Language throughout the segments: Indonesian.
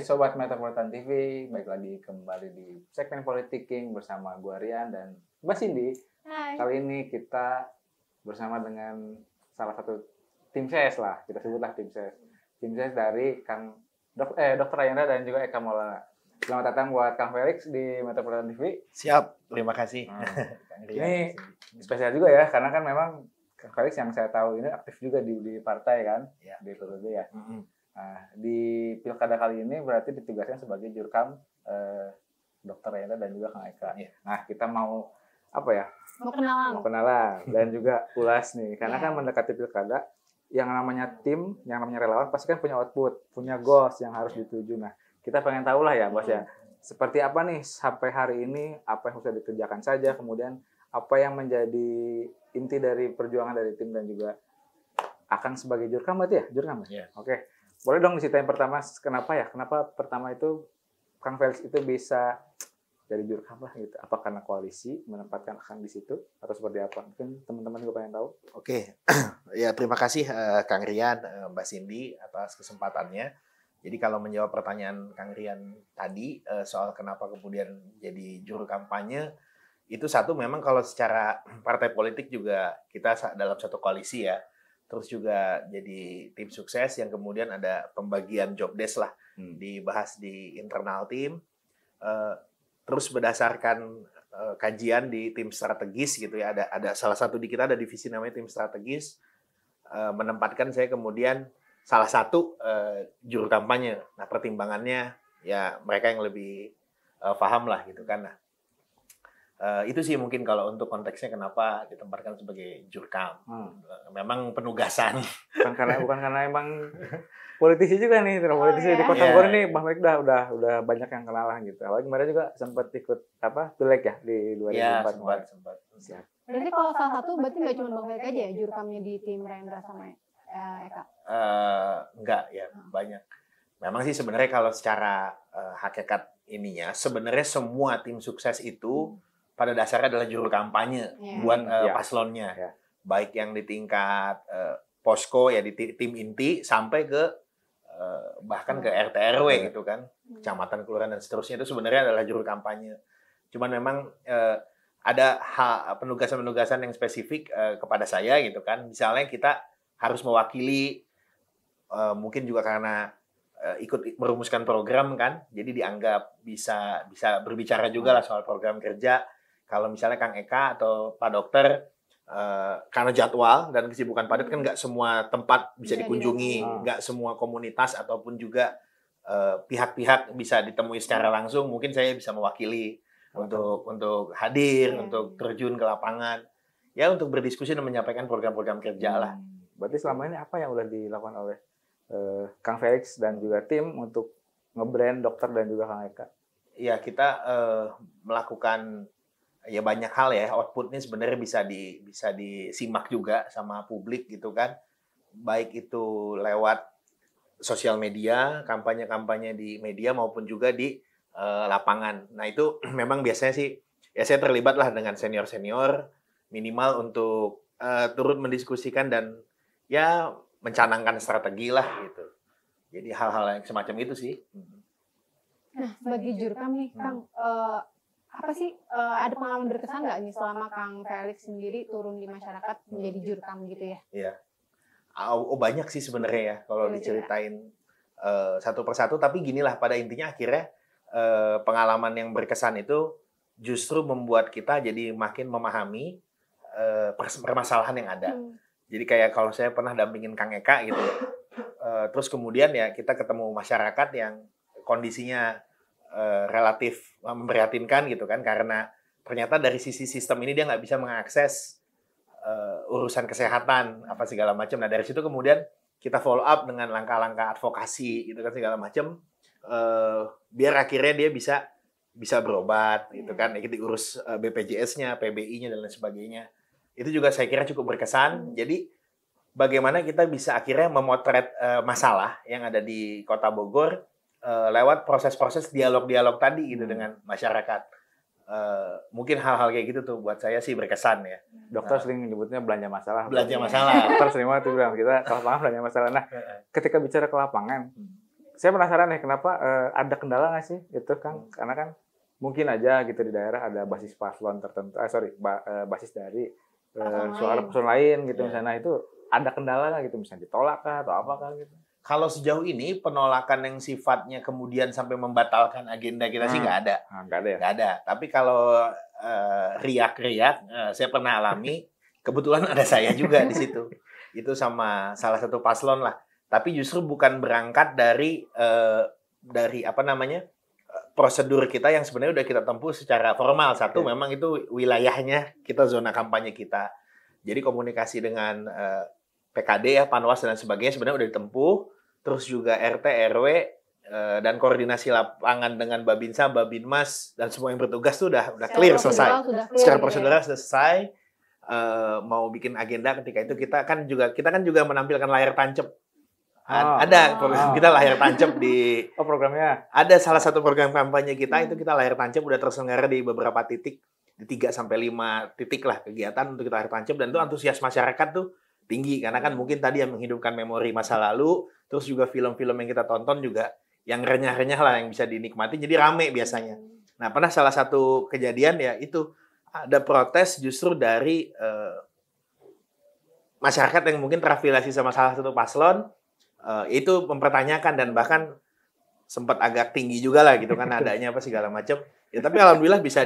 Sobat Metropolitan TV, baik lagi kembali di segmen Politiking bersama gua Rian dan Mbak Cindy. Hai. Kali ini kita bersama dengan salah satu tim ses lah, kita sebutlah tim ses. Tim ses dari Dr. Ayanda dan juga Eka Maulana. Selamat datang buat Kang Felix di Metropolitan TV. Siap, terima kasih. Ini spesial juga ya, karena kan memang Kang Felix yang saya tahu ini aktif juga di partai kan, ya. di PBB ya. Nah, di pilkada kali ini berarti ditugaskan sebagai jurkam Dr. Ayanda dan juga Kang Eka. Ya. Nah, kita mau apa ya? Mau kenalan Dan juga ulas nih, karena kan mendekati pilkada, yang namanya tim, yang namanya relawan pasti kan punya output, punya goals yang harus dituju. Nah, kita pengen tahu lah ya, Bos ya, seperti apa nih sampai hari ini, apa yang bisa dikerjakan saja, kemudian apa yang menjadi inti dari perjuangan dari tim dan juga akan sebagai jurkam berarti ya? Jurkam ya? Yeah. Oke. Boleh dong diceritain pertama kenapa ya? Kenapa pertama itu Kang Felix itu bisa jadi jurkam lah gitu? Apa karena koalisi menempatkan Kang di situ atau seperti apa? Mungkin teman-teman juga pengen tahu. Oke, ya terima kasih Kang Rian, Mbak Cindy atas kesempatannya. Jadi kalau menjawab pertanyaan Kang Rian tadi soal kenapa kemudian jadi juru kampanye, itu satu memang kalau secara partai politik juga kita dalam satu koalisi ya. Terus juga jadi tim sukses yang kemudian ada pembagian job desk lah, dibahas di internal tim. Terus berdasarkan kajian di tim strategis gitu ya, ada salah satu di kita ada divisi namanya tim strategis, menempatkan saya kemudian salah satu juru kampanye. Nah pertimbangannya ya mereka yang lebih paham lah gitu kan. Nah, itu sih mungkin kalau untuk konteksnya kenapa ditempatkan sebagai jurkam. Memang penugasan. Bukan karena emang politisi juga nih, politisi di Kota Bogor nih, Bang Felix udah banyak yang kenal lah gitu. Awalnya kemarin juga sempat ikut pileg ya di 2004. Ya, sempat. Siap. Berarti kalau salah satu berarti nggak cuma Bang Felix aja ya jurkamnya di tim Rendra sama Eka? Enggak ya, banyak. Memang sih sebenarnya kalau secara hakikat ininya, sebenarnya semua tim sukses itu pada dasarnya adalah juru kampanye buat paslonnya. Yeah. Baik yang di tingkat posko ya di tim inti sampai ke bahkan ke RT RW gitu kan, kecamatan, kelurahan dan seterusnya itu sebenarnya adalah juru kampanye. Cuman memang ada penugasan-penugasan yang spesifik kepada saya gitu kan. Misalnya kita harus mewakili mungkin juga karena ikut merumuskan program kan, jadi dianggap bisa berbicara juga lah soal program kerja. Kalau misalnya Kang Eka atau Pak Dokter, karena jadwal dan kesibukan padat kan nggak semua tempat bisa dikunjungi, nggak semua komunitas ataupun juga pihak-pihak bisa ditemui secara langsung. Mungkin saya bisa mewakili untuk hadir, untuk terjun ke lapangan, ya untuk berdiskusi dan menyampaikan program-program kerja lah. Berarti selama ini apa yang udah dilakukan oleh Kang Felix dan juga tim untuk nge-brand Dokter dan juga Kang Eka? Ya kita melakukan ya banyak hal ya, outputnya sebenarnya bisa disimak juga sama publik gitu kan, baik itu lewat sosial media, kampanye-kampanye di media maupun juga di lapangan. Nah itu memang biasanya sih ya saya terlibat lah dengan senior minimal untuk turut mendiskusikan dan ya mencanangkan strategi lah gitu. Jadi hal-hal yang semacam itu sih. Nah sebagai jurkam nih Kang, apa sih ada pengalaman berkesan nggak nih selama Kang Felix sendiri turun di masyarakat menjadi jurkam gitu ya? Iya. Banyak sih sebenarnya ya kalau diceritain satu persatu. Tapi ginilah pada intinya akhirnya pengalaman yang berkesan itu justru membuat kita jadi makin memahami permasalahan yang ada. Jadi kayak kalau saya pernah dampingin Kang Eka gitu, terus kemudian ya kita ketemu masyarakat yang kondisinya relatif memprihatinkan gitu kan, karena ternyata dari sisi sistem ini dia nggak bisa mengakses urusan kesehatan apa segala macam. Nah dari situ kemudian kita follow up dengan langkah-langkah advokasi gitu kan segala macam, biar akhirnya dia bisa berobat gitu kan, kita urus BPJS-nya, PBI-nya dan lain sebagainya. Itu juga saya kira cukup berkesan. Jadi bagaimana kita bisa akhirnya memotret masalah yang ada di Kota Bogor lewat proses-proses dialog-dialog tadi gitu dengan masyarakat. Mungkin hal-hal kayak gitu tuh buat saya sih berkesan ya. Dokter sering menyebutnya belanja masalah. Belanja masalah. Dokter sering banget tuh bilang kita ke lapangan belanja masalah. Nah, ketika bicara ke lapangan, saya penasaran nih kenapa ada kendala nggak sih itu Kang? Karena kan mungkin aja gitu di daerah ada basis paslon tertentu, basis dari suara paslon lain gitu misalnya. Nah itu ada kendala nggak gitu, misalnya ditolak kah atau apa kah gitu? Kalau sejauh ini penolakan yang sifatnya kemudian sampai membatalkan agenda kita sih nggak ada. Nggak ada ya? Nggak ada. Tapi kalau riak-riak, saya pernah alami. Kebetulan ada saya juga di situ. Itu sama salah satu paslon lah. Tapi justru bukan berangkat dari apa namanya prosedur kita yang sebenarnya udah kita tempuh secara formal. Satu, memang itu wilayahnya kita, zona kampanye kita. Jadi komunikasi dengan PKD ya, Panwas dan sebagainya sebenarnya udah ditempuh. Terus juga RT, RW, dan koordinasi lapangan dengan Babinsa, Babinmas, dan semua yang bertugas tuh udah clear, selesai. Secara prosedural sudah selesai. Mau bikin agenda ketika itu kita kan juga menampilkan layar tancap. Ada program kita layar tancap di programnya. Ada salah satu program kampanye kita itu kita layar tancap udah terselenggara di beberapa titik, di 3 sampai 5 titik lah kegiatan untuk kita layar tancap, dan itu antusias masyarakat tuh tinggi karena kan mungkin tadi yang menghidupkan memori masa lalu, terus juga film-film yang kita tonton juga yang renyah-renyah lah yang bisa dinikmati, jadi rame biasanya. Nah, pernah salah satu kejadian ya itu ada protes justru dari masyarakat yang mungkin terafiliasi sama salah satu paslon, itu mempertanyakan dan bahkan sempat agak tinggi juga lah gitu kan adanya apa segala macam. Ya tapi alhamdulillah bisa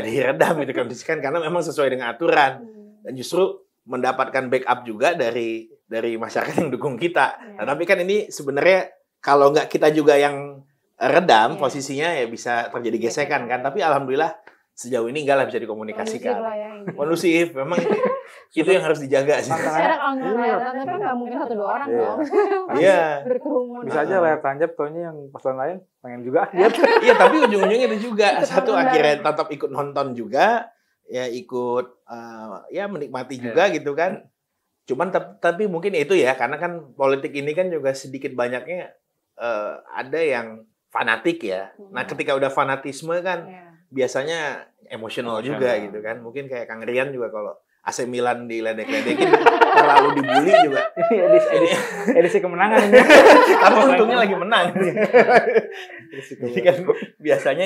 diredam gitu kan karena memang sesuai dengan aturan dan justru mendapatkan backup juga dari masyarakat yang dukung kita. Nah, tapi kan ini sebenarnya kalau nggak kita juga yang redam posisinya ya bisa terjadi gesekan kan. Tapi alhamdulillah sejauh ini enggak lah, bisa dikomunikasikan. Kondusif, memang itu yang harus dijaga sih. Secara kalau layar tancap kan nggak mungkin 1-2 orang dong. Iya. Berkerumun. Bisa aja layar tancap, taunya yang paslon lain pengen juga. Iya, tapi ujung-ujungnya itu juga satu akhirnya tetap ikut nonton juga, ya ikut ya menikmati juga gitu kan. Cuman tapi mungkin itu ya karena kan politik ini kan juga sedikit banyaknya ada yang fanatik ya. Nah, ketika udah fanatisme kan biasanya emosional juga gitu kan. Mungkin kayak Kang Rian juga kalau AC Milan diledek-ledekin terlalu dibully juga. Edisi kemenangan ini. Tapi untungnya lagi menang. Jadi kan biasanya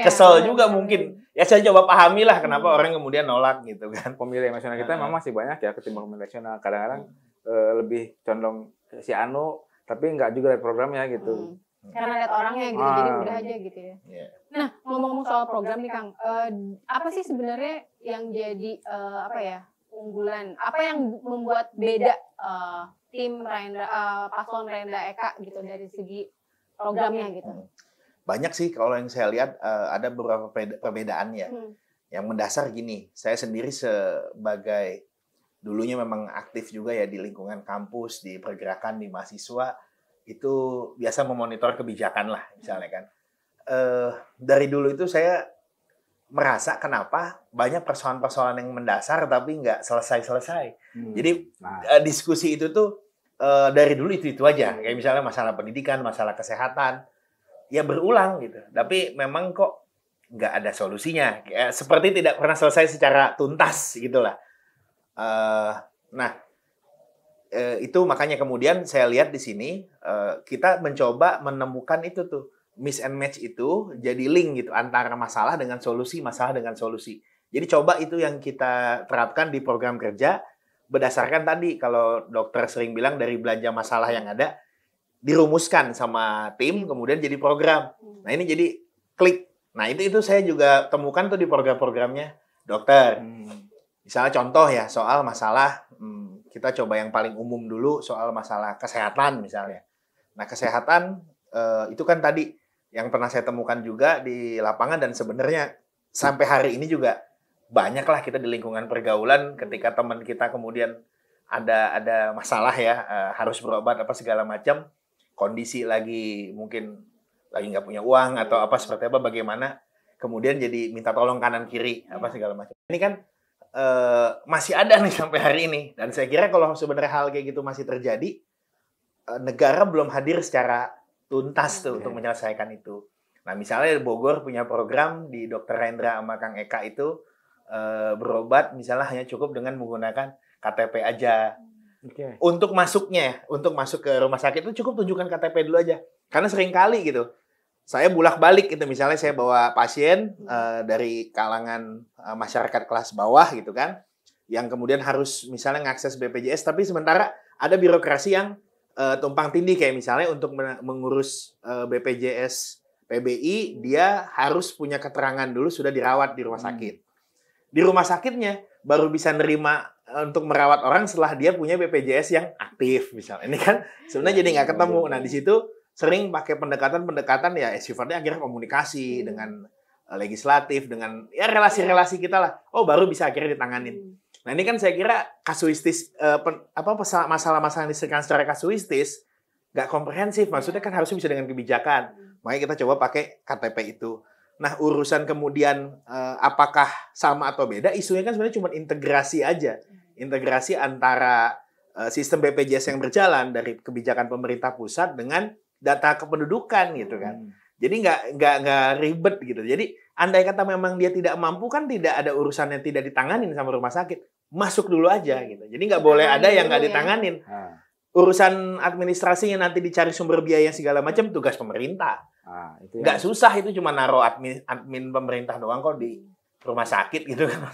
kesel juga mungkin. Ya saya coba pahami lah kenapa orang kemudian nolak gitu kan. Pemilih nasional kita memang masih banyak ya ketimbang pemilih nasional. Kadang-kadang lebih condong si Anu, tapi nggak juga lihat programnya gitu. Karena lihat orangnya gitu, jadi udah aja gitu ya. Nah, ngomong-ngomong soal program nih Kang, apa sih sebenarnya yang jadi unggulan? Apa yang membuat beda tim paslon Rendra Eka gitu dari segi programnya gitu? Banyak sih kalau yang saya lihat ada beberapa perbedaan ya. Yang mendasar gini, saya sendiri sebagai dulunya memang aktif juga ya di lingkungan kampus, di pergerakan, di mahasiswa, itu biasa memonitor kebijakan lah misalnya kan. Dari dulu itu saya merasa kenapa banyak persoalan-persoalan yang mendasar tapi nggak selesai-selesai. Jadi diskusi itu tuh dari dulu itu aja. Kayak misalnya masalah pendidikan, masalah kesehatan, ya berulang gitu. Tapi memang kok nggak ada solusinya. Seperti tidak pernah selesai secara tuntas gitulah. Itu makanya kemudian saya lihat di sini kita mencoba menemukan itu tuh miss and match itu jadi link gitu antara masalah dengan solusi, masalah dengan solusi. Jadi coba itu yang kita terapkan di program kerja berdasarkan tadi kalau dokter sering bilang dari belanja masalah yang ada dirumuskan sama tim kemudian jadi program. Nah ini jadi klik. Nah itu saya juga temukan tuh di program-programnya dokter. Misalnya contoh ya soal masalah kita coba yang paling umum dulu soal masalah kesehatan misalnya. Nah kesehatan itu kan tadi yang pernah saya temukan juga di lapangan dan sebenarnya sampai hari ini juga banyaklah kita di lingkungan pergaulan ketika teman kita kemudian ada masalah ya harus berobat apa segala macam, kondisi lagi mungkin lagi nggak punya uang atau apa seperti apa bagaimana kemudian jadi minta tolong kanan kiri apa segala macam. Ini kan masih ada nih sampai hari ini dan saya kira kalau sebenarnya hal kayak gitu masih terjadi negara belum hadir secara tuntas tuh untuk menyelesaikan itu. Nah misalnya Bogor punya program di Dr. Rendra sama Kang Eka itu berobat misalnya hanya cukup dengan menggunakan KTP aja. Untuk masuk ke rumah sakit itu cukup tunjukkan KTP dulu aja. Karena sering kali gitu, saya bolak-balik gitu, misalnya saya bawa pasien dari kalangan masyarakat kelas bawah gitu kan, yang kemudian harus misalnya ngakses BPJS, tapi sementara ada birokrasi yang tumpang tindih, kayak misalnya untuk mengurus BPJS PBI, dia harus punya keterangan dulu sudah dirawat di rumah sakit. Di rumah sakitnya baru bisa nerima untuk merawat orang setelah dia punya BPJS yang aktif misalnya. Ini kan sebenarnya jadi nggak ketemu. Nah, di situ sering pakai pendekatan-pendekatan ya sifatnya akhirnya komunikasi dengan legislatif, dengan ya relasi-relasi kita lah. Oh, baru bisa akhirnya ditanganin. Nah, ini kan saya kira kasuistis, masalah-masalah yang diselesaikan secara kasuistis nggak komprehensif. Maksudnya kan harusnya bisa dengan kebijakan. Makanya kita coba pakai KTP itu. Nah, urusan kemudian apakah sama atau beda, isunya kan sebenarnya cuma integrasi aja. Integrasi antara sistem BPJS yang berjalan dari kebijakan pemerintah pusat dengan data kependudukan gitu kan. Jadi nggak ribet gitu. Jadi andai kata memang dia tidak mampu, kan tidak ada urusan yang tidak ditanganin sama rumah sakit. Masuk dulu aja gitu. Jadi nggak boleh ada yang nggak ditanganin. Urusan administrasinya nanti dicari sumber biaya segala macam, tugas pemerintah. Itu nggak susah, itu cuma naruh admin pemerintah doang kok di rumah sakit gitu kan.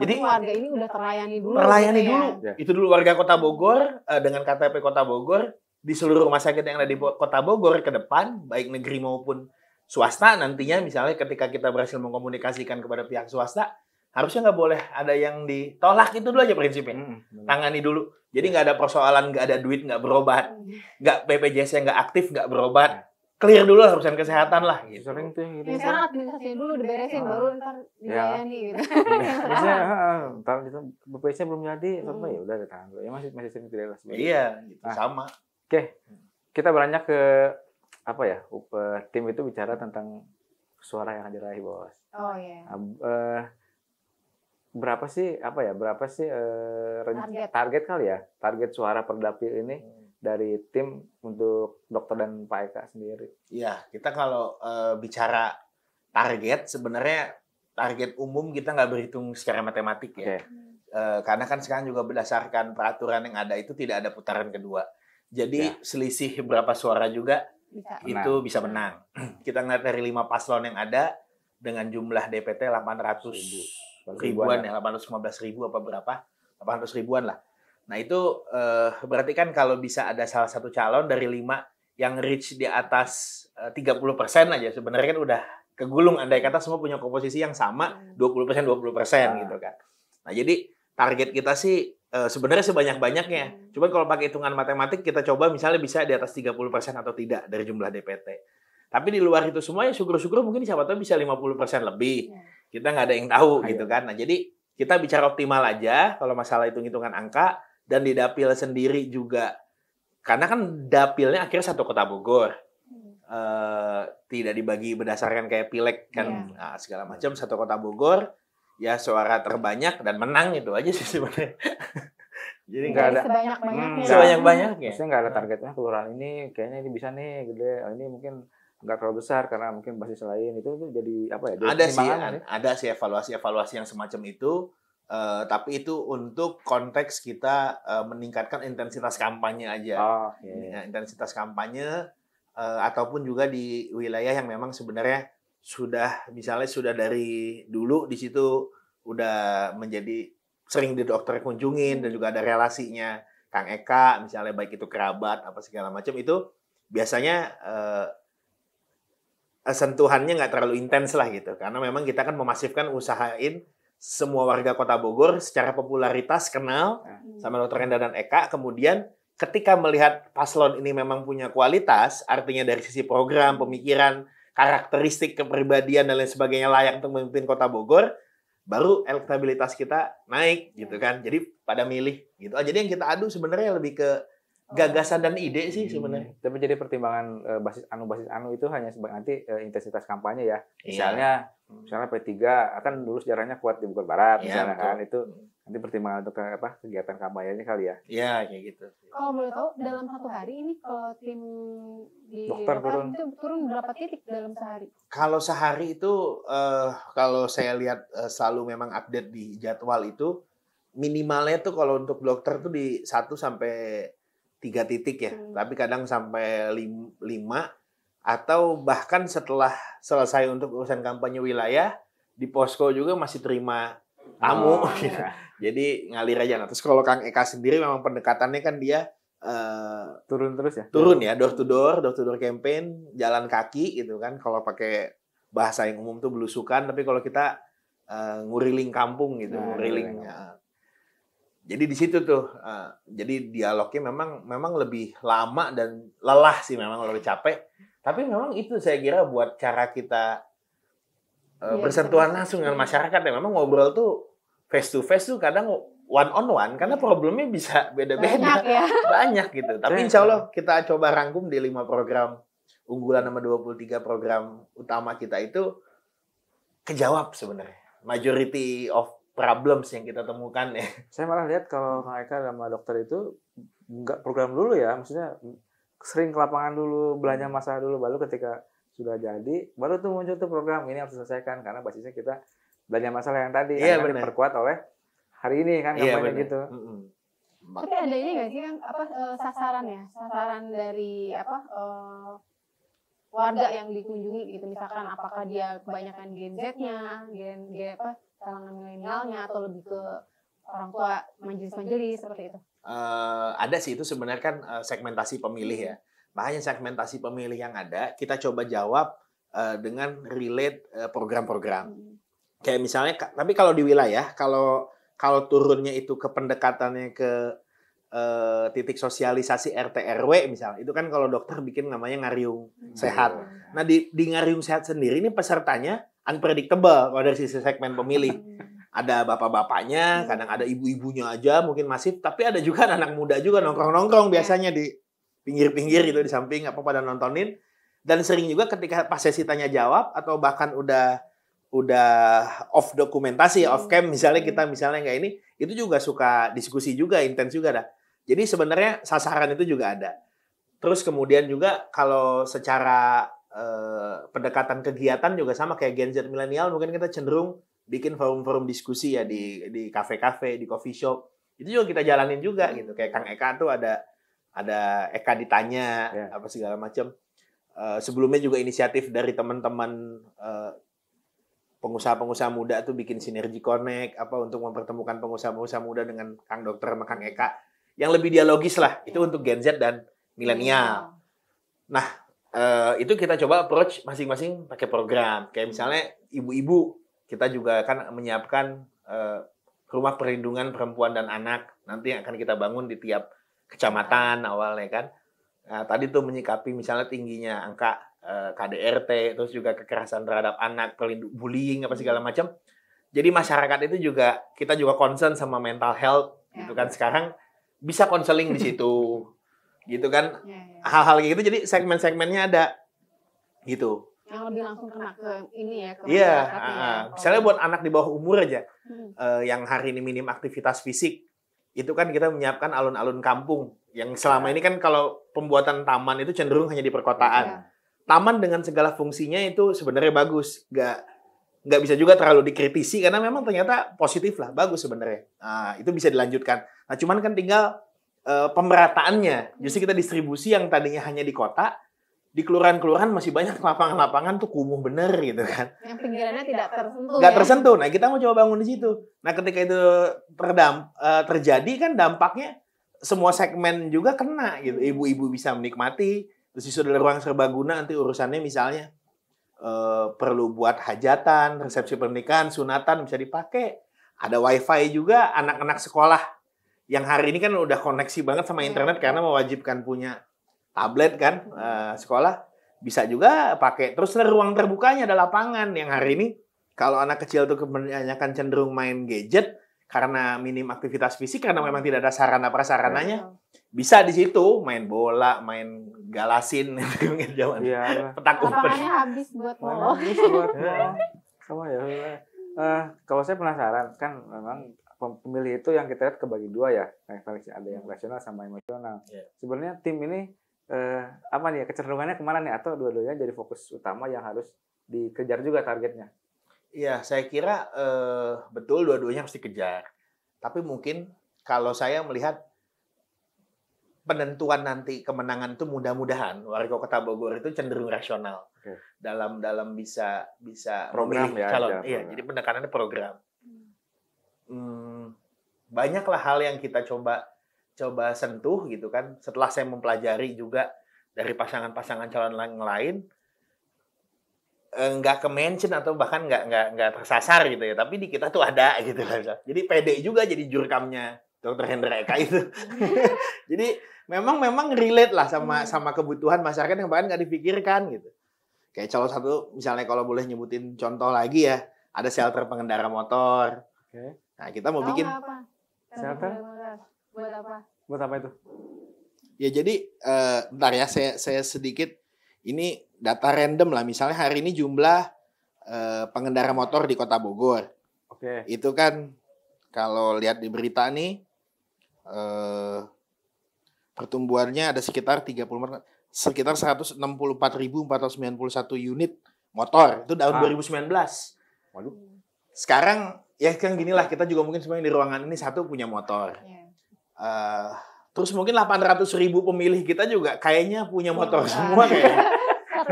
Jadi warga ini udah terlayani dulu. Terlayani dulu. Ya. Itu dulu warga Kota Bogor dengan KTP Kota Bogor di seluruh rumah sakit yang ada di Kota Bogor ke depan, baik negeri maupun swasta, nantinya misalnya ketika kita berhasil mengkomunikasikan kepada pihak swasta, harusnya nggak boleh ada yang ditolak. Itu dulu aja prinsipnya. Tangani dulu. Jadi nggak ada persoalan, nggak ada duit, nggak berobat, nggak BPJS yang nggak aktif, nggak berobat. Clear dulu lah urusan kesehatan lah. Gitu. Sering tuh yang gitu. Sekarang administrasinya dulu diberesin, baru ntar dilayani gitu. Biasanya, ntar itu BPJS belum jadi, apa ya udah ditahan. Ya masih sering tidak jelas. Iya, gitu, sama. Oke, kita beranjak ke apa ya? Tim itu bicara tentang suara yang akan diraih, Bos. Oh iya. Berapa sih target kali ya, target suara per dapil ini dari tim untuk dokter dan Pak Eka sendiri? Iya, kita kalau bicara target, sebenarnya target umum kita nggak berhitung secara matematik ya. Karena kan sekarang juga berdasarkan peraturan yang ada itu tidak ada putaran kedua. Jadi selisih berapa suara juga bisa menang. Kita ngeliat dari 5 paslon yang ada dengan jumlah DPT 800 ribuan ya, 815 ribu apa berapa, 800 ribuan lah. Nah itu berarti kan kalau bisa ada salah satu calon dari 5 yang reach di atas 30% aja, sebenarnya kan udah kegulung, andai kata semua punya komposisi yang sama 20% gitu kan. Nah jadi target kita sih sebenarnya sebanyak-banyaknya. Cuman kalau pakai hitungan matematik kita coba misalnya bisa di atas 30% atau tidak dari jumlah DPT. Tapi di luar itu semua ya syukur-syukur mungkin siapa tahu bisa 50% lebih. Kita nggak ada yang tahu gitu kan. Nah, jadi kita bicara optimal aja kalau masalah hitung-hitungan angka, dan di dapil sendiri juga karena kan dapilnya akhirnya satu Kota Bogor. Tidak dibagi berdasarkan kayak pileg kan segala macam, satu Kota Bogor ya suara terbanyak dan menang, itu aja sih sebenarnya. Jadi nggak ada sebanyak-banyaknya. Maksudnya nggak ada targetnya kelurahan ini kayaknya ini bisa nih gede, ini mungkin nggak terlalu besar karena mungkin basis lain, itu jadi apa ya? Ada sih evaluasi yang semacam itu, tapi itu untuk konteks kita meningkatkan intensitas kampanye aja. Intensitas kampanye ataupun juga di wilayah yang memang sebenarnya sudah dari dulu di situ udah menjadi sering di dokter kunjungin dan juga ada relasinya Kang Eka misalnya, baik itu kerabat apa segala macam, itu biasanya sentuhannya nggak terlalu intens lah gitu, karena memang kita kan memasifkan usahain semua warga Kota Bogor secara popularitas kenal sama Dr. Enda dan Eka. Kemudian ketika melihat paslon ini memang punya kualitas, artinya dari sisi program, pemikiran, karakteristik kepribadian dan lain sebagainya layak untuk memimpin Kota Bogor, baru elektabilitas kita naik gitu kan. Jadi pada milih gitu. Jadi yang kita adu sebenarnya lebih ke gagasan dan ide sih sebenarnya. Tapi jadi pertimbangan basis anu itu hanya sebagai nanti intensitas kampanye ya. Misalnya P3 akan dulu sejarahnya kuat di Bogor Barat misalnya kan, itu nanti pertimbangan untuk kegiatan kampanyenya kali ya. Iya kayak gitu. Kalau boleh tahu dalam satu hari ini kalau tim di dokter turun berapa titik dalam sehari? Kalau sehari itu kalau saya lihat selalu memang update di jadwal itu minimalnya tuh kalau untuk dokter tuh di 1 sampai 3 titik ya, tapi kadang sampai 5 atau bahkan setelah selesai untuk urusan kampanye wilayah di posko juga masih terima tamu gitu. Jadi ngalir aja. Nah, terus kalau Kang Eka sendiri memang pendekatannya kan dia turun terus ya. Turun ya, door to door campaign, jalan kaki gitu kan. Kalau pakai bahasa yang umum tuh belusukan, tapi kalau kita nguriling kampung gitu, nguriling. Jadi di situ tuh, jadi dialognya memang lebih lama dan lelah sih, memang lebih capek. Tapi memang itu saya kira buat cara kita bersentuhan langsung dengan masyarakat ya. Memang ngobrol tuh face to face tuh kadang one on one karena problemnya bisa beda-beda. Banyak gitu. Tapi insya Allah kita coba rangkum di 5 program unggulan sama 23 program utama kita itu kejawab sebenarnya. Majority of problems yang kita temukan ya. Saya malah lihat kalau Kang Eka sama dokter itu nggak program dulu ya, maksudnya sering ke lapangan dulu, belanja masalah dulu, baru ketika sudah jadi, baru tuh muncul tuh program ini harus diselesaikan karena basisnya kita belanja masalah yang tadi, kan diperkuat oleh hari ini kan kampanye gitu. Tapi ada ini nggak sih Kang, sasaran dari warga yang dikunjungi gitu, misalkan apakah dia kebanyakan Gen Z-nya, kalangan milenialnya atau lebih ke orang tua majelis-majelis seperti itu? Ada sih itu sebenarnya kan segmentasi pemilih ya. Makanya segmentasi pemilih yang ada kita coba jawab dengan relate program-program. Kayak misalnya, tapi kalau di wilayah, kalau turunnya itu ke pendekatannya ke titik sosialisasi RT RW misalnya, itu kan kalau dokter bikin namanya Ngariung Sehat. Nah di Ngariung Sehat sendiri ini pesertanya unpredictable kalau dari sisi segmen pemilih. Ada bapak-bapaknya, kadang ada ibu-ibunya aja mungkin masif, tapi ada juga anak muda juga nongkrong-nongkrong biasanya di pinggir-pinggir gitu di samping pada nontonin. Dan sering juga ketika pas sesi tanya jawab atau bahkan udah off dokumentasi, off cam misalnya kita nggak ini, itu juga suka diskusi juga, intens juga dah. Jadi sebenarnya sasaran itu juga ada. Terus kemudian juga kalau secara pendekatan kegiatan juga sama kayak Gen Z milenial, mungkin kita cenderung bikin forum-forum diskusi ya di kafe-kafe, di coffee shop. Itu juga kita jalanin juga gitu. Kayak Kang Eka tuh ada Eka ditanya apa segala macam. Sebelumnya juga inisiatif dari teman-teman pengusaha-pengusaha muda tuh bikin sinergi connect untuk mempertemukan pengusaha-pengusaha muda dengan Kang Dokter sama Kang Eka yang lebih dialogis lah. Itu untuk Gen Z dan milenial. Nah, itu kita coba approach masing-masing pakai program. Kayak misalnya ibu-ibu, kita juga kan menyiapkan rumah perlindungan perempuan dan anak. Nanti akan kita bangun di tiap kecamatan awalnya kan. Nah, tadi tuh menyikapi misalnya tingginya angka KDRT, terus juga kekerasan terhadap anak, bullying apa segala macam. Jadi masyarakat itu juga, kita juga concern sama mental health gitu kan. Sekarang bisa konseling di situ. Gitu kan. Hal-hal gitu, jadi segmen-segmennya ada gitu. Yang lebih langsung kena ke ini ya, ke misalnya buat anak di bawah umur aja yang hari ini minim aktivitas fisik, itu kan kita menyiapkan alun-alun kampung yang selama ini kan kalau pembuatan taman itu cenderung hanya di perkotaan. Taman dengan segala fungsinya itu sebenarnya bagus, nggak bisa juga terlalu dikritisi karena memang ternyata positif lah, bagus sebenarnya. Nah, itu bisa dilanjutkan. Nah, cuman kan tinggal pemerataannya. Justru kita distribusi yang tadinya hanya di kota, di kelurahan-kelurahan masih banyak lapangan-lapangan tuh kumuh bener gitu kan. Yang pinggirannya tidak tersentuh. Nggak tersentuh. Nah, kita mau coba bangun di situ. Nah, ketika itu terjadi kan dampaknya semua segmen juga kena gitu. Ibu-ibu bisa menikmati. Terus di sudah ruang serbaguna nanti urusannya misalnya perlu buat hajatan, resepsi pernikahan, sunatan bisa dipakai. Ada wifi juga, anak-anak sekolah yang hari ini kan udah koneksi banget sama internet karena mewajibkan punya tablet kan, sekolah bisa juga pakai. Terus ruang terbukanya ada lapangan yang hari ini kalau anak kecil tuh kebanyakan cenderung main gadget karena minim aktivitas fisik karena memang tidak ada sarana prasarananya. Bisa di situ main bola, main galasin mungkin zaman petak umpet. Lapangannya habis buat bola. Sama ya. Kalau saya penasaran kan memang pemilih itu yang kita lihat kebagi dua ya, ada yang rasional sama emosional. Sebenarnya tim ini apa nih kecenderungannya kemana nih, atau dua-duanya jadi fokus utama yang harus dikejar juga targetnya? Iya, saya kira betul dua-duanya harus dikejar. Tapi mungkin kalau saya melihat penentuan nanti kemenangan itu mudah-mudahan warga Kota Bogor itu cenderung rasional dalam bisa program memilih ya, calon. program. Iya, jadi penekanannya program. Banyaklah hal yang kita coba sentuh gitu kan. Setelah saya mempelajari juga dari pasangan-pasangan calon lain, nggak ke-mention atau bahkan nggak tersasar gitu ya. Tapi di kita tuh ada gitu lah. Jadi pede juga jadi jurkamnya Dr. Hendra Eka itu. Jadi memang relate lah sama kebutuhan masyarakat yang bahkan nggak dipikirkan gitu. Kayak calon satu, misalnya kalau boleh nyebutin contoh lagi ya, ada shelter pengendara motor. Nah, kita mau bikin shelter. Buat apa? Buat apa itu? Ya jadi, bentar ya, saya sedikit, ini data random lah. Misalnya hari ini jumlah pengendara motor di Kota Bogor. Itu kan, kalau lihat di berita nih, pertumbuhannya ada sekitar 164.491 unit motor. Itu tahun 2019. Waduh. Sekarang, ya kan gini lah, kita juga mungkin semuanya di ruangan ini satu punya motor. Terus mungkin 800.000 pemilih kita juga kayaknya punya motor semua kayaknya.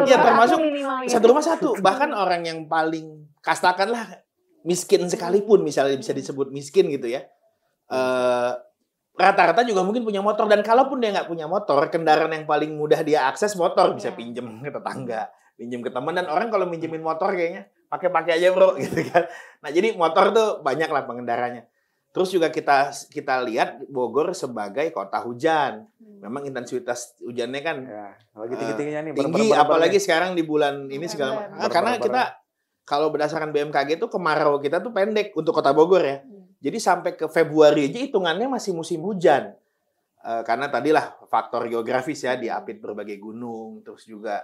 Iya, termasuk satu rumah satu. Bahkan orang yang paling katakanlah miskin sekalipun, misalnya bisa disebut miskin gitu ya. Rata-rata juga mungkin punya motor. Dan kalaupun dia nggak punya motor, kendaraan yang paling mudah dia akses motor. Bisa pinjem ke tetangga, pinjem ke teman. Dan orang kalau minjemin motor kayaknya pakai aja bro gitu kan. Nah jadi motor tuh banyak lah pengendaranya. Terus juga kita lihat Bogor sebagai kota hujan. Memang intensitas hujannya kan lagi tinggi-tingginya nih. Tinggi, apalagi sekarang di bulan ini segala macam. Karena kita kalau berdasarkan BMKG itu kemarau kita tuh pendek untuk kota Bogor ya. Jadi sampai ke Februari aja hitungannya masih musim hujan. Karena tadilah faktor geografis ya, diapit berbagai gunung, terus juga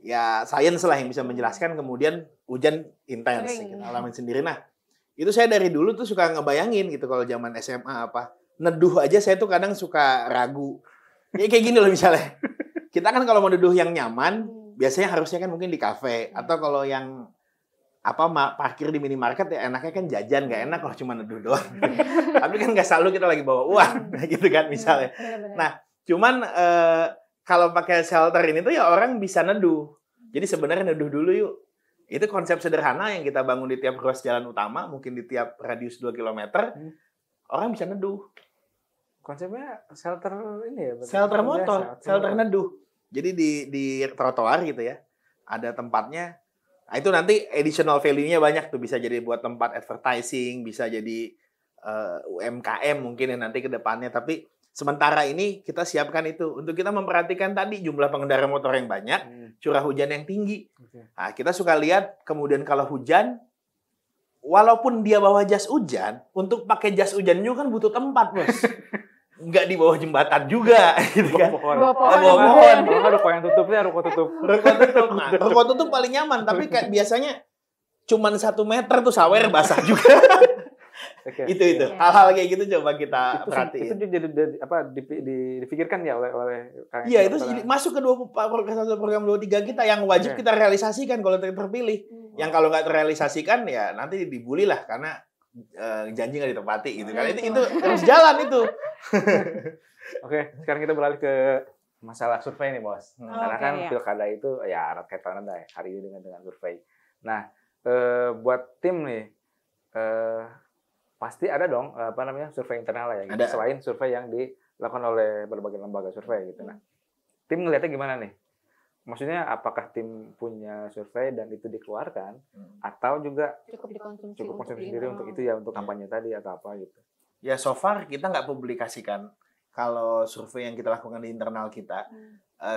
ya sains lah yang bisa menjelaskan kemudian hujan intens. Kita alamin sendiri. Nah, itu saya dari dulu tuh suka ngebayangin gitu kalau zaman SMA apa. Neduh aja saya tuh kadang suka ragu. Ya kayak gini loh misalnya. Kita kan kalau mau neduh yang nyaman, biasanya harusnya kan mungkin di kafe. Atau kalau yang parkir di minimarket ya enaknya kan jajan. Nggak enak kalau cuma neduh doang. Tapi kan nggak selalu kita lagi bawa uang. Gitu kan misalnya. Nah, cuman kalau pakai shelter ini tuh ya orang bisa neduh. Jadi sebenarnya neduh dulu yuk. Itu konsep sederhana yang kita bangun di tiap ruas jalan utama, mungkin di tiap radius 2 km, orang bisa neduh. Konsepnya shelter ini ya? Shelter motor, shelter neduh. Jadi di trotoar gitu ya, ada tempatnya. Nah, itu nanti additional value-nya banyak tuh. Bisa jadi buat tempat advertising, bisa jadi UMKM mungkin yang nanti ke depannya. Tapi sementara ini kita siapkan itu untuk kita memperhatikan tadi jumlah pengendara motor yang banyak, curah hujan yang tinggi. Nah, kita suka lihat kemudian kalau hujan, walaupun dia bawa jas hujan, untuk pakai jas hujan juga kan butuh tempat, bos. Nggak di bawah jembatan juga, gitu kan. Bawa pohon. Kalau ruko yang tutupnya ruko tutup. Nah, ruko tutup paling nyaman, tapi kayak biasanya cuman 1 meter tuh sawer basah juga. Itu hal-hal kayak gitu coba kita perhatiin. Itu jadi dipikirkan ya oleh iya, itu masuk ke program 23 kita yang wajib kita realisasikan kalau terpilih. Yang kalau nggak terrealisasikan ya nanti dibully lah karena janji nggak ditepati gitu kan. Itu harus jalan itu. Oke, sekarang kita beralih ke masalah survei nih, Bos. Karena kan pilkada itu ya erat kaitannya hari ini dengan survei. Nah, buat tim nih pasti ada dong survei internal ya, gitu. Selain survei yang dilakukan oleh berbagai lembaga survei gitu. Nah, tim ngelihatnya gimana nih? Maksudnya apakah tim punya survei dan itu dikeluarkan atau juga cukup dikonsumsi sendiri untuk itu ya, untuk kampanye tadi atau apa gitu? Ya so far kita nggak publikasikan kalau survei yang kita lakukan di internal kita,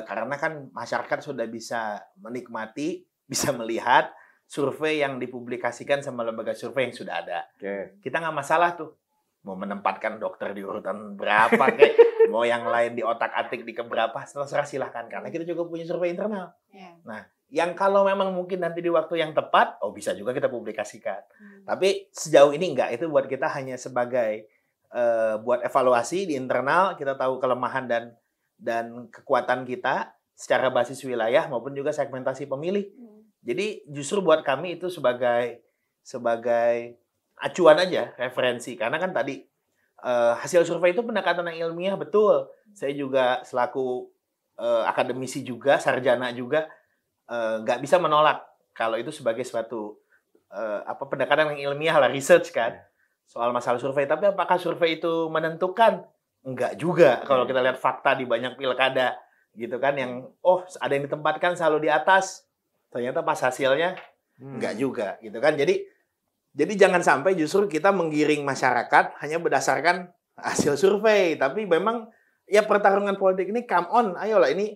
karena kan masyarakat sudah bisa menikmati, bisa melihat survei yang dipublikasikan sama lembaga survei yang sudah ada. Kita nggak masalah tuh. Mau menempatkan dokter di urutan berapa, kayak mau yang lain di otak-atik di keberapa, terserah silahkan. Karena kita juga punya survei internal. Nah, yang kalau memang mungkin nanti di waktu yang tepat, bisa juga kita publikasikan. Tapi sejauh ini enggak. Itu buat kita hanya sebagai buat evaluasi di internal, kita tahu kelemahan dan kekuatan kita secara basis wilayah maupun juga segmentasi pemilih. Jadi justru buat kami itu sebagai acuan aja, referensi. Karena kan tadi hasil survei itu pendekatan yang ilmiah, betul. Saya juga selaku akademisi juga, sarjana juga, nggak bisa menolak kalau itu sebagai suatu pendekatan yang ilmiah lah, research kan, soal masalah survei. Tapi apakah survei itu menentukan? Enggak juga. Kalau kita lihat fakta di banyak pilkada gitu kan, yang ada yang ditempatkan selalu di atas, ternyata pas hasilnya enggak juga gitu kan. Jadi jangan sampai justru kita menggiring masyarakat hanya berdasarkan hasil survei. Tapi memang ya pertarungan politik ini come on, ayolah, ini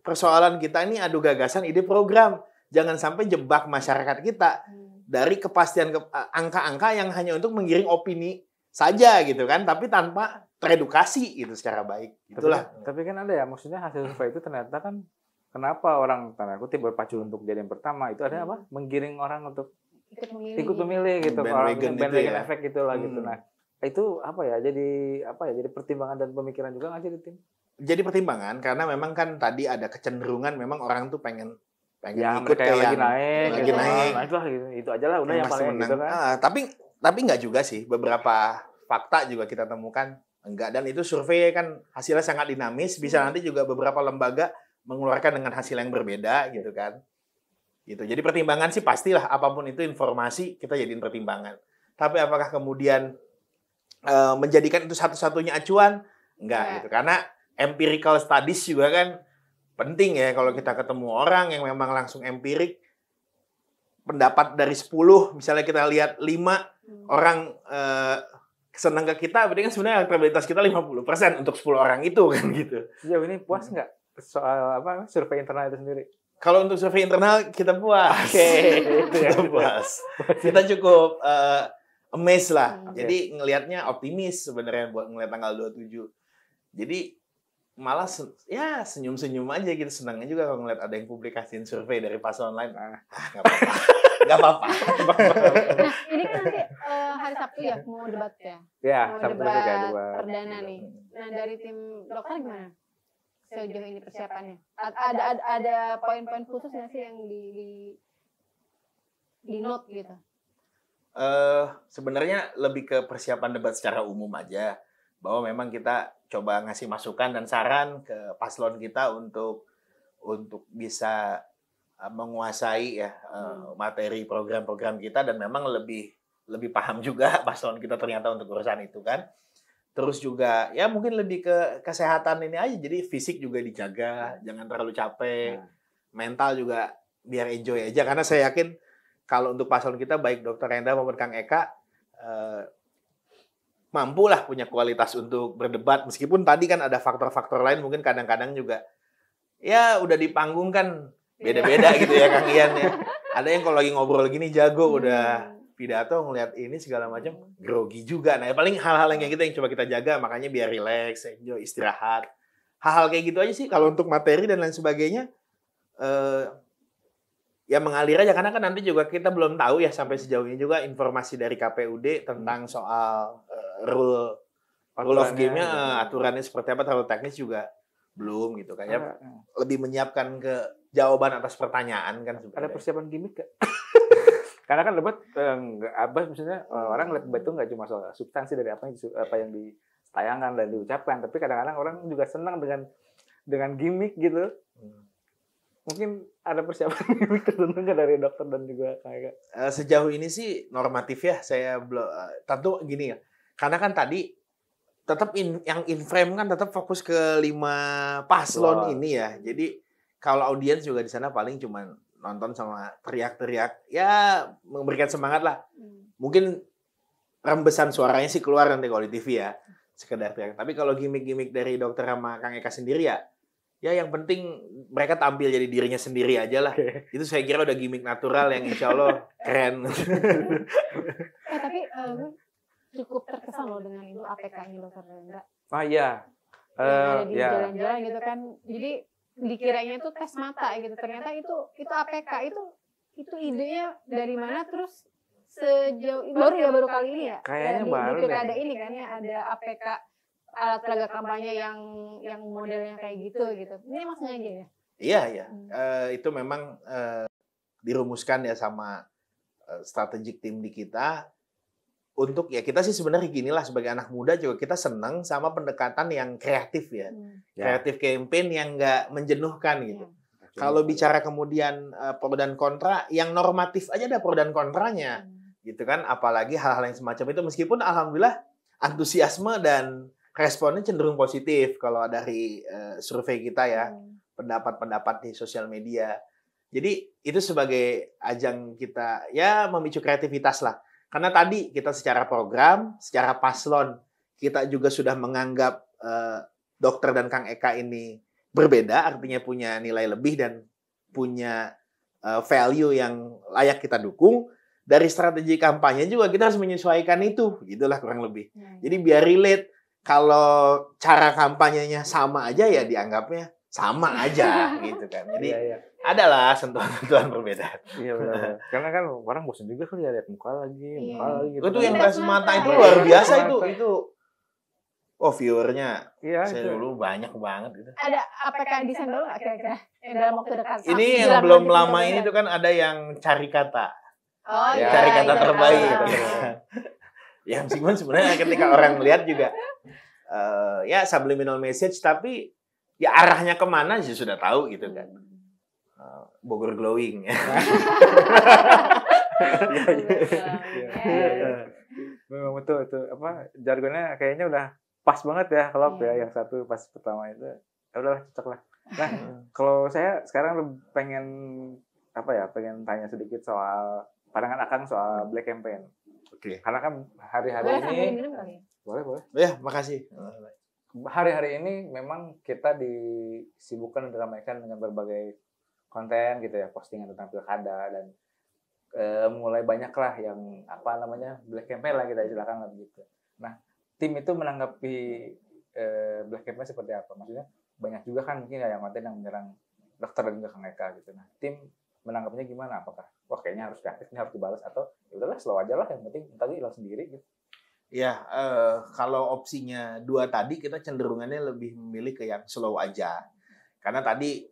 persoalan kita ini adu gagasan, ide program. Jangan sampai jebak masyarakat kita dari kepastian angka-angka yang hanya untuk menggiring opini saja gitu kan, tapi tanpa teredukasi gitu secara baik. Itulah. Tapi kan ada ya, maksudnya hasil survei itu ternyata kan kenapa orang tanda kutip berpacu untuk jadi yang pertama itu ada apa? Menggiring orang untuk ikut memilih gitu, bandwagon efek gitulah gitu. Nah, itu jadi pertimbangan dan pemikiran juga nggak sih di tim? Jadi pertimbangan karena memang kan tadi ada kecenderungan memang orang tuh pengen ya, ikut kayak lagi naik, Nah, itu aja lah udah yang paling gitu kan. Tapi nggak juga sih, beberapa fakta juga kita temukan enggak, dan itu survei kan hasilnya sangat dinamis, bisa nanti juga beberapa lembaga mengeluarkan dengan hasil yang berbeda gitu kan. Gitu. Jadi pertimbangan sih pastilah, apapun itu informasi kita jadiin pertimbangan. Tapi apakah kemudian menjadikan itu satu-satunya acuan? Enggak gitu. Karena empirical studies juga kan penting ya, kalau kita ketemu orang yang memang langsung empirik, pendapat dari 10, misalnya kita lihat 5 orang senang ke kita, berarti kan sebenarnya elektabilitas kita 50% untuk 10 orang itu kan gitu. Sejauh ini puas nggak soal survei internal itu sendiri? Kalau untuk survei internal kita puas. Kita puas. Kita cukup amazed lah. Jadi ngelihatnya optimis sebenarnya buat ngelihat tanggal 27. Jadi malah senyum-senyum aja gitu, senangnya juga kalau ngeliat ada yang publikasiin survei dari paslon lain. Nggak apa-apa. Nggak apa-apa. Nah, ini kan nanti hari Sabtu ya mau debat ya. Ya, mau Sabtu debat perdana nih. Nah, dari tim dokter gimana sejauh ini persiapannya? Ada poin-poin khusus nggak sih yang di note gitu? Sebenarnya lebih ke persiapan debat secara umum aja, bahwa memang kita coba ngasih masukan dan saran ke paslon kita untuk bisa menguasai ya materi program-program kita, dan memang lebih paham juga paslon kita ternyata untuk urusan itu kan. Terus juga ya mungkin lebih ke kesehatan ini aja, jadi fisik juga dijaga, jangan terlalu capek, mental juga biar enjoy aja, karena saya yakin kalau untuk paslon kita baik Dr. Enda maupun Kang Eka mampulah punya kualitas untuk berdebat, meskipun tadi kan ada faktor-faktor lain mungkin kadang-kadang juga ya udah di panggung kan beda-beda gitu ya Kang Ian ya. Ada yang kalau lagi ngobrol gini jago, udah pidato ngelihat ini segala macam grogi juga. Nah, paling hal-hal yang kayak gitu yang coba kita jaga, makanya biar relax, enjoy, istirahat. Hal-hal kayak gitu aja sih. Kalau untuk materi dan lain sebagainya ya mengalir aja, karena kan nanti juga kita belum tahu ya sampai sejauh ini juga informasi dari KPUD tentang soal rule of game-nya, aturannya seperti apa, terlalu teknis juga belum gitu kan ya. Lebih menyiapkan ke jawaban atas pertanyaan kan sebenarnya. Ada persiapan gimmick gak? Karena kan debat misalnya orang lihat debat itu nggak cuma soal substansi dari apa yang ditayangkan dan diucapkan, tapi kadang-kadang orang juga senang dengan gimmick gitu. Mungkin ada persiapan gimmick tertentu nggak dari dokter dan juga kayak sejauh ini sih normatif ya, saya belum tentu gini ya, karena kan tadi tetap yang in frame kan tetap fokus ke 5 paslon ini ya. Jadi kalau audiens juga di sana paling cuma nonton sama teriak-teriak, ya memberikan semangat lah. Mungkin rembesan suaranya sih keluar nanti kalau di TV ya, sekedar teriak. Tapi kalau gimmick-gimmick dari dokter sama Kang Eka sendiri ya yang penting mereka tampil jadi dirinya sendiri aja lah. Itu saya kira udah gimmick natural yang insya Allah keren. Tapi cukup terkesan loh dengan itu APK ini dokter Enda. Iya. Ada di jalan-jalan gitu kan. Jadi dikiranya itu tes mata gitu, ternyata itu APK, itu idenya dari mana, terus sejauh baru kali ini ya kayaknya baru deh ada ini kan ya, ada APK alat peraga kampanye yang modelnya kayak gitu ini emang sengaja ya? Iya. Itu memang dirumuskan ya sama strategic team di kita. untuk ya kita sih sebenarnya gini lah, sebagai anak muda juga kita senang sama pendekatan yang kreatif ya. Kreatif campaign yang nggak menjenuhkan gitu. Kalau bicara kemudian pro dan kontra, yang normatif aja ada pro dan kontranya. Gitu kan, apalagi hal-hal yang semacam itu, meskipun alhamdulillah antusiasme dan responnya cenderung positif kalau dari survei kita ya, pendapat-pendapat di sosial media. Jadi itu sebagai ajang kita ya memicu kreativitas lah. Karena tadi kita secara program, secara paslon, kita juga sudah menganggap Dokter dan Kang Eka ini berbeda, artinya punya nilai lebih dan punya value yang layak kita dukung. Dari strategi kampanye juga kita harus menyesuaikan itu, gitulah kurang lebih. Jadi biar relate, kalau cara kampanyenya sama aja ya dianggapnya sama aja gitu kan. Jadi adalah sentuhan-sentuhan perbedaan. Iya benar. Karena kan orang bosan juga kali ya lihat muka lagi gitu. Itu yang gas mata itu luar biasa itu. Oh, viewernya saya dulu banyak banget gitu. Ada APK desain dulu nggak kira-kira yang dalam waktu dekat? Ini yang belum lama ini tuh kan ada yang cari kata. Oh, cari kata terbaik. Ya meskipun sebenarnya ketika orang melihat juga ya subliminal message, tapi ya arahnya kemana sih sudah tahu gitu kan. Bogor glowing. Memang betul itu apa jargonnya kayaknya udah pas banget ya kalau ya yang satu pas pertama itu. Ya udahlah cocok lah. Nah, kalau saya sekarang pengen pengen tanya sedikit soal pandangan Akang soal Black Campaign. Oke. Karena kan hari-hari ini boleh. Ya, makasih. Hari-hari ini memang kita disibukkan dan diramaikan dengan berbagai konten gitu ya, postingan tentang pilkada dan mulai banyak lah yang Black Campaign lah kita istilahkan gitu. Nah, tim itu menanggapi Black Campaign seperti apa? Maksudnya banyak juga kan mungkin ya yang konten yang menyerang dokter dan juga Kang Eka gitu. Nah, tim menanggapinya gimana? Apakah kayaknya harus kreatif, ini harus dibalas, atau ya udahlah slow aja lah, yang penting tadi hilang sendiri gitu. Ya, kalau opsinya dua tadi kita cenderungannya lebih memilih ke yang slow aja. Karena tadi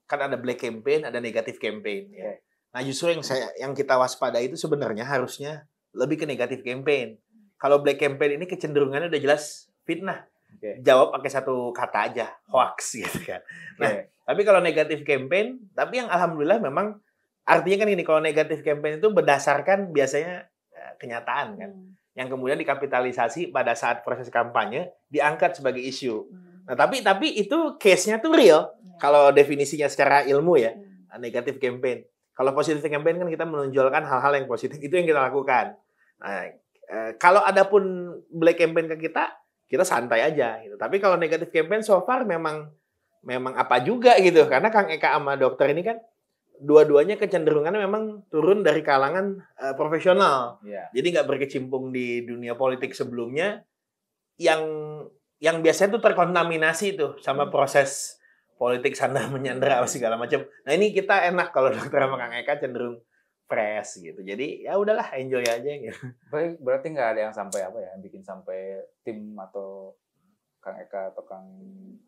kan ada Black Campaign, ada negatif campaign ya. Nah, justru yang kita waspada itu sebenarnya harusnya lebih ke negatif campaign. Kalau Black Campaign ini kecenderungannya udah jelas fitnah. Jawab pakai satu kata aja, hoax gitu kan. Nah, tapi kalau negatif campaign, tapi yang alhamdulillah memang artinya kan ini, kalau negatif campaign itu berdasarkan biasanya kenyataan kan. Yang kemudian dikapitalisasi pada saat proses kampanye diangkat sebagai isu. Nah, tapi itu case-nya tuh real. Kalau definisinya secara ilmu ya, negatif campaign. Kalau positif campaign kan kita menonjolkan hal-hal yang positif, itu yang kita lakukan. Nah, kalau ada pun black campaign ke kita santai aja gitu. Tapi kalau negatif campaign so far memang apa juga gitu. Karena Kang Eka sama dokter ini kan dua-duanya kecenderungannya memang turun dari kalangan profesional. Jadi nggak berkecimpung di dunia politik sebelumnya yang biasanya tuh terkontaminasi tuh sama proses politik sandar menyandera segala macam. Nah, ini kita enak kalau dokter sama Kang Eka cenderung fresh gitu. Jadi ya udahlah, enjoy aja gitu. Baik, berarti nggak ada yang sampai yang bikin sampai tim atau Kang Eka atau Kang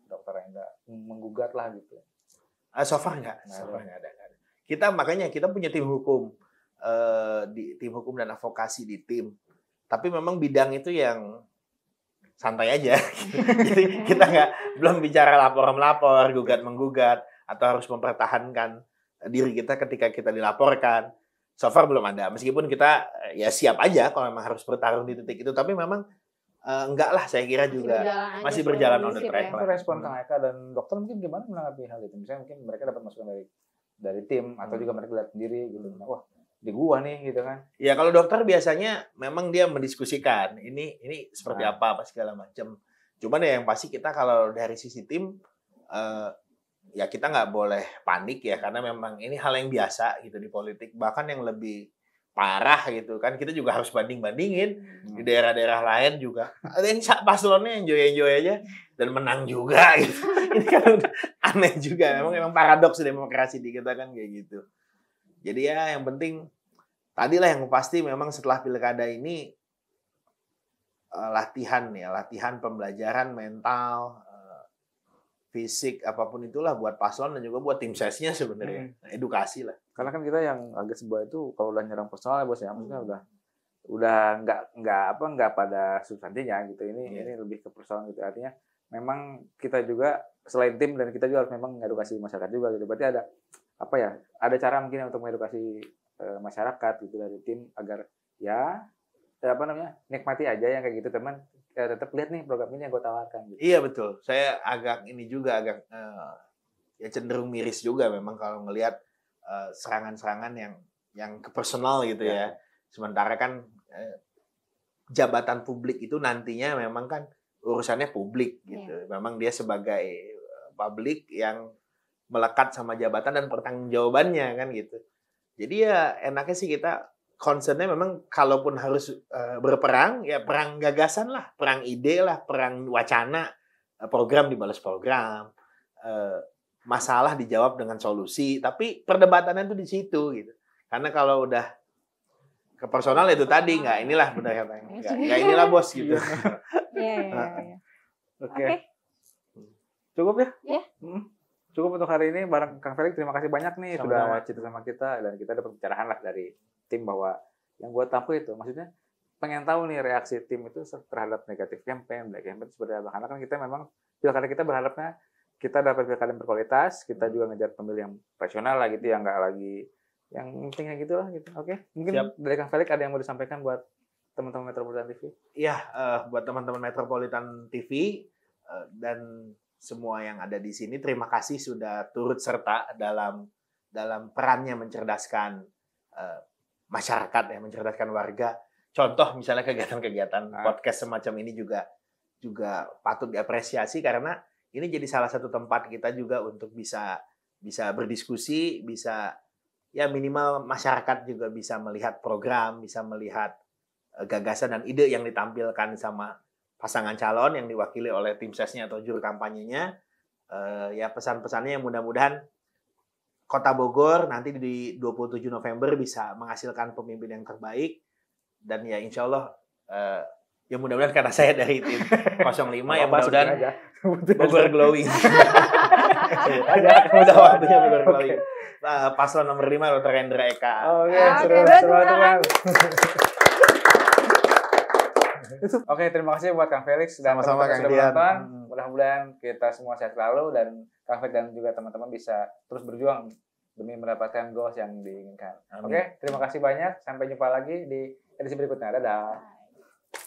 dokter yang nggak menggugat lah gitu. So far nggak ada. Makanya kita punya tim hukum, tim hukum dan advokasi di tim. Tapi memang bidang itu yang santai aja. Jadi kita belum bicara lapor-melapor, gugat-menggugat, atau harus mempertahankan diri kita ketika kita dilaporkan. So far belum ada. Meskipun kita ya siap aja kalau memang harus bertarung di titik itu. Tapi memang enggak lah, saya kira juga masih berjalan on the track. Itu respon Kang Eka dan dokter mungkin gimana menanggapi hal itu? Misalnya mungkin mereka dapat masukan dari tim atau juga mereka lihat sendiri gitu. Wah, di gua nih gitu kan. Ya kalau dokter biasanya memang dia mendiskusikan ini seperti apa segala macam. Cuman ya yang pasti kita kalau dari sisi tim ya kita nggak boleh panik ya, karena memang ini hal yang biasa gitu di politik. Bahkan yang lebih parah gitu kan, kita juga harus banding-bandingin di daerah-daerah lain juga. Ada yang paslonnya enjoy aja dan menang juga gitu. Ini kan aneh juga, memang paradoks demokrasi di kita kan kayak gitu. Jadi ya yang penting tadilah yang pasti memang setelah pilkada ini latihan pembelajaran mental, fisik, apapun itulah buat paslon dan juga buat tim sesnya sebenarnya. Edukasi lah. Karena kan kita yang agak sebuah itu kalau udah nyerang personal ya bos ya, maksudnya udah nggak pada substansinya gitu. Ini lebih ke persoalan gitu. Artinya memang kita juga selain tim dan kita juga harus memang mengedukasi masyarakat juga gitu. Berarti ada ada cara mungkin untuk mengedukasi masyarakat gitu dari tim agar nikmati aja yang kayak gitu teman. Tetap lihat nih program ini yang gue tawarkan gitu. Iya betul. Saya agak ya cenderung miris juga memang kalau ngelihat serangan-serangan yang ke personal gitu ya. Sementara kan jabatan publik itu nantinya memang kan urusannya publik gitu. Memang dia sebagai publik yang melekat sama jabatan dan pertanggungjawabannya kan gitu. Jadi ya enaknya sih kita concernnya memang kalaupun harus berperang, ya perang gagasan lah, perang ide lah, perang wacana, program dibalas program, masalah dijawab dengan solusi, tapi perdebatannya itu di situ gitu. Karena kalau udah ke personal itu tadi nggak inilah benar katanya, nggak inilah bos gitu. Iya. Oke. Cukup ya? Iya. Cukup untuk hari ini bareng Kang Felix. Terima kasih banyak nih Sama-sama. sudah cerita sama kita dan kita dapat pencerahan lah dari tim bahwa yang gue tampil itu maksudnya pengen tahu nih reaksi tim itu terhadap negatif campaign, black campaign seperti apa. Karena kan kita memang pilkada kita berharapnya kita dapat pilkada yang berkualitas, kita juga ngejar pemilih yang rasional lah gitu, yang nggak lagi yang pentingnya gitu lah gitu. Oke. Mungkin dari Kang Felix ada yang mau disampaikan buat teman-teman Metropolitan TV? Iya, buat teman-teman Metropolitan TV dan semua yang ada di sini, terima kasih sudah turut serta dalam perannya mencerdaskan masyarakat ya, mencerdaskan warga. Contoh misalnya kegiatan-kegiatan podcast semacam ini juga patut diapresiasi karena ini jadi salah satu tempat kita juga untuk bisa berdiskusi, bisa ya minimal masyarakat juga bisa melihat program, bisa melihat gagasan dan ide yang ditampilkan sama pasangan calon yang diwakili oleh tim sesnya atau juru kampanyenya. Ya pesan-pesannya yang mudah-mudahan Kota Bogor nanti di 27 November bisa menghasilkan pemimpin yang terbaik dan ya insya Allah ya mudah-mudahan karena saya dari tim 05 ya mudah-mudahan Bogor glowing. Udah waktunya Bogor glowing. Paslon nomor 5 Dr. Hendra Eka. Oke, terima kasih buat Kang Felix dan sama-sama Kang sudah Dian. menonton. Mudah-mudahan kita semua sehat selalu dan Kang Felix dan juga teman-teman bisa terus berjuang demi mendapatkan goals yang diinginkan. Oke, terima kasih banyak. Sampai jumpa lagi di edisi berikutnya. Dadah.